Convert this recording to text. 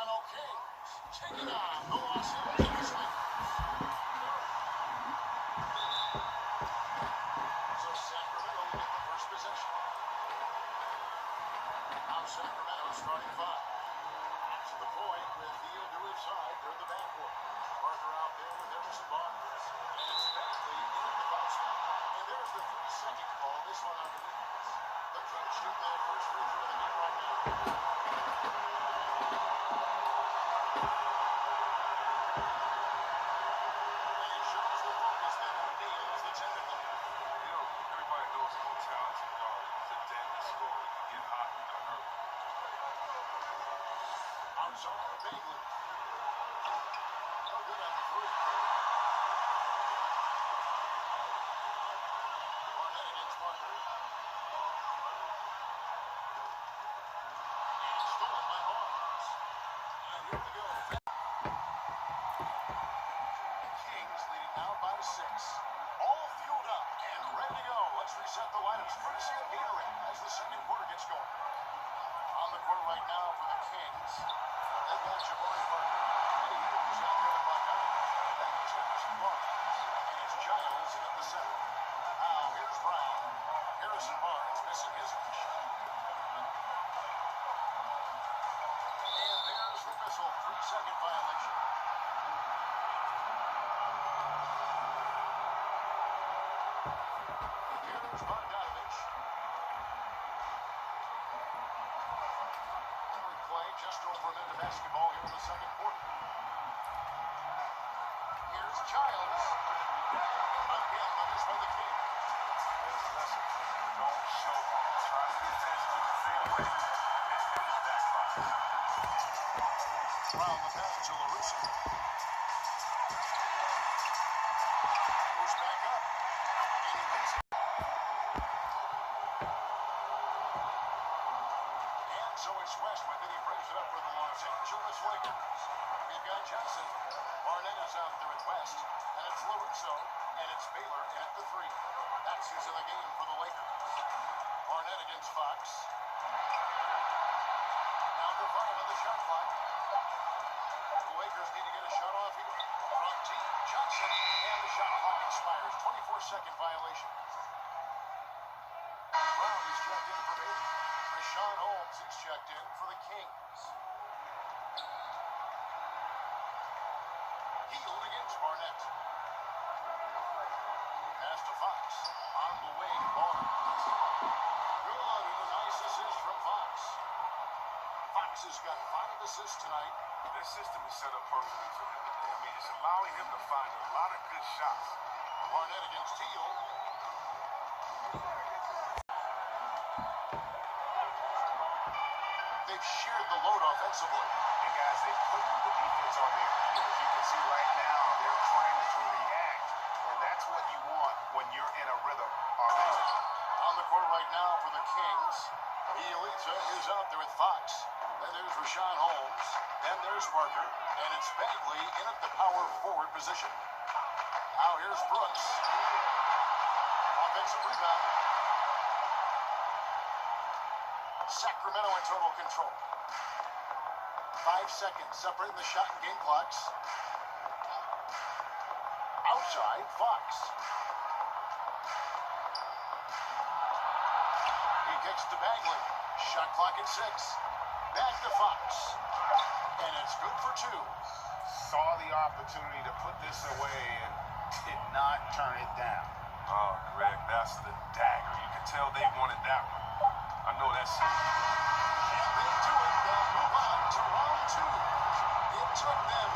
Sacramento Kings taking on the Los Angeles Lakers. So Sacramento will get the first possession. Now Sacramento starting five. To the point with Field to his side toward the backcourt. Parker out there with Harrison Barnes. And it's Bagley into the foul spot. And there's the 3-second call. This one on the defense. The Kings shoot their first free throw of the game right now. And he shows the focus that he nails the technical. You know, everybody knows he's a talented guard. He's a deadly scorer. He can get hot in a hurry. Outside, Bagley. No good on the three. Barnett against Parker. And stolen by Barnes. And here we go. Kings leading now by 6. All fueled up and ready to go. Let's reset the lineups. Courtesy of Gatorade as the second quarter gets going. On the court right now for the Kings. They've got Jabari Parker. And he's out there at Buckeye. That is Harrison Barnes. And it's Giles in at the center. Now here's Brown. Harrison Barnes missing his initial. And there's the whistle. 3-second violation. Here's Bogdanovich. Play just over a minute of basketball here in the second quarter. Here's Giles. Again, the miss by the Kings. Listen, don't show up. Try to get attention to the fadeaway and finish that spot. Brown the pass to LaRusso. Goes back up. And he hits it. And so it's Westwood that he brings it up for the Los Angeles Lakers. We've got Johnson. Barnett is out there at West. And it's LaRusso. And it's Baylor at the 3. That's who's in the game for the Lakers. Barnett against Fox. Down to 5 on the shot clock. The Lakers need to get a shot off here. From T. Johnson. And the shot clock expires. 24-second violation. Brown is checked in for Baylor. Rashawn Holmes is checked in for the Kings. Healed against Barnett. Pass to Fox. On the wing, Barnes. Good, and a nice assist from Fox. Fox has got 5 assists tonight. This system is set up perfectly for him. I mean, it's allowing him to find a lot of good shots. Barnett against Teal. They've shared the load offensively. And guys, they put the defense on their heels. You can see right now they're trying to react, and that's what you want when you're in a rhythm offensively. On the court right now for the Kings. Elisa is out there with Fox. Then there's Rashawn Holmes. Then there's Parker. And it's Bagley in at the power forward position. Now here's Brooks. Offensive rebound. Sacramento in total control. 5 seconds separating the shot and game clocks. Outside, Fox. He kicks to Bagley. Shot clock at 6. Back to Fox. And it's good for 2. Saw the opportunity to put this away and did not turn it down. Oh, Greg, that's the dagger. You can tell they wanted that one. I know that's it. And they do it. They'll move on to round 2. It took them